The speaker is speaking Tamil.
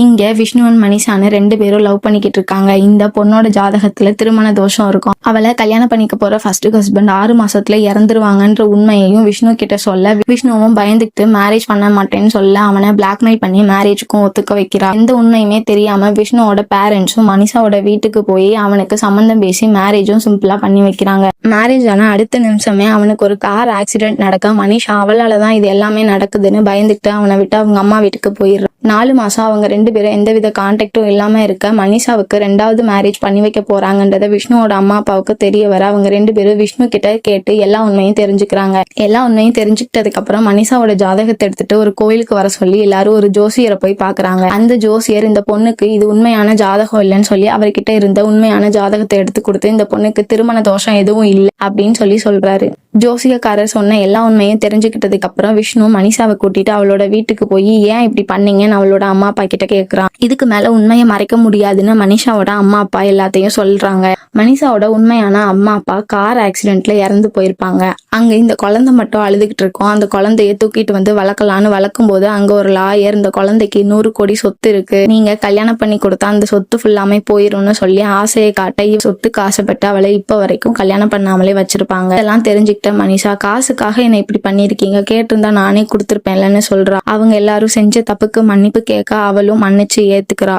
இங்க விஷ்ணுவன் மனிஷான்னு 2 பேரும் லவ் பண்ணிக்கிட்டு இருக்காங்க. இந்த பொண்ணோட ஜாதகத்துல திருமண தோஷம் இருக்கும். அவளை கல்யாணம் பண்ணிக்க போற ஃபர்ஸ்ட் ஹஸ்பண்ட் 6 மாசத்துல இறந்துருவாங்கன்ற உண்மையையும் விஷ்ணு கிட்ட சொல்ல, விஷ்ணுவும் பயந்துக்கிட்டு மேரேஜ் பண்ண மாட்டேன்னு சொல்ல அவனை பிளாக்மெயில் பண்ணி மேரேஜுக்கும் ஒத்துக்க வைக்கிறார். எந்த உண்மையுமே தெரியாம விஷ்ணுவோட பேரண்ட்ஸும் மனிஷாவோட வீட்டுக்கு போய் அவனுக்கு சம்மந்தம் பேசி மேரேஜும் சிம்பிளா பண்ணி வைக்கிறாங்க. மேரேஜ் ஆன அடுத்த நிமிஷமே அவனுக்கு ஒரு கார் ஆக்சிடென்ட் நடக்க மனிஷா அவளாலதான் இது எல்லாமே நடக்குதுன்னு பயந்துக்கிட்டு அவனை விட்டு அவங்க அம்மா வீட்டுக்கு போயிடுறான். 4 மாசம் அவங்க 2 பேரும் எந்தவித கான்டாக்டும் இல்லாம இருக்க மனிஷாவுக்கு 2வது மேரேஜ் பண்ணி வைக்க போறாங்கன்றத விஷ்ணுவோட அம்மா அப்பாவுக்கு தெரிய வர அவங்க 2 பேரும் விஷ்ணு கிட்ட கேட்டு எல்லா உண்மையும் தெரிஞ்சுக்கிறாங்க. எல்லா உண்மையும் தெரிஞ்சுக்கிட்டதுக்கு அப்புறம் மனிஷாவோட ஜாதகத்தை எடுத்துட்டு ஒரு கோயிலுக்கு வர சொல்லி எல்லாரும் ஒரு ஜோசியரை போய் பாக்குறாங்க. அந்த ஜோசியர் இந்த பொண்ணுக்கு இது உண்மையான ஜாதகம் இல்லைன்னு சொல்லி அவர்கிட்ட இருந்த உண்மையான ஜாதகத்தை எடுத்து கொடுத்து இந்த பொண்ணுக்கு திருமண தோஷம் எதுவும் இல்லை அப்படின்னு சொல்றாரு. ஜோசியக்காரர் சொன்ன எல்லா உண்மையும் தெரிஞ்சுக்கிட்டதுக்கு அப்புறம் விஷ்ணு மனிஷாவை கூட்டிட்டு அவளோட வீட்டுக்கு போய் ஏன் இப்படி பண்ணீங்கன்னு அவளோட அம்மா அப்பா கிட்ட கேக்குறான். இதுக்கு மேல உண்மையை மறைக்க முடியாதுன்னு மனிஷாவோட அம்மா அப்பா எல்லாத்தையும் சொல்றாங்க. மனிஷாவோட உண்மையான அம்மா அப்பா கார் ஆக்சிடென்ட்ல இறந்து போயிருப்பாங்க. அங்க இந்த குழந்தை மட்டும் அழுதுகிட்டு இருக்கும். அந்த குழந்தைய தூக்கிட்டு வந்து வளர்க்கலான்னு வளர்க்கும் போது அங்க ஒரு லாயர் இந்த குழந்தைக்கு 100 கோடி சொத்து இருக்கு, நீங்க கல்யாணம் பண்ணி கொடுத்தா அந்த சொத்து ஃபுல்லாமே போயிரும்னு சொல்லி ஆசையை காட்ட சொத்துக்கு ஆசைப்பட்டு அவளை இப்ப வரைக்கும் கல்யாணம் பண்ணாமலே வச்சிருப்பாங்க. இதெல்லாம் தெரிஞ்சுக்கிட்ட மனிஷா, காசுக்காக என்ன இப்படி பண்ணிருக்கீங்க, கேட்டிருந்தா நானே கொடுத்துருப்பேன்லன்னு சொல்றா. அவங்க எல்லாரும் செஞ்ச தப்புக்கு மன்னிப்பு கேட்க அவளும் மன்னிச்சு ஏத்துக்கிறா.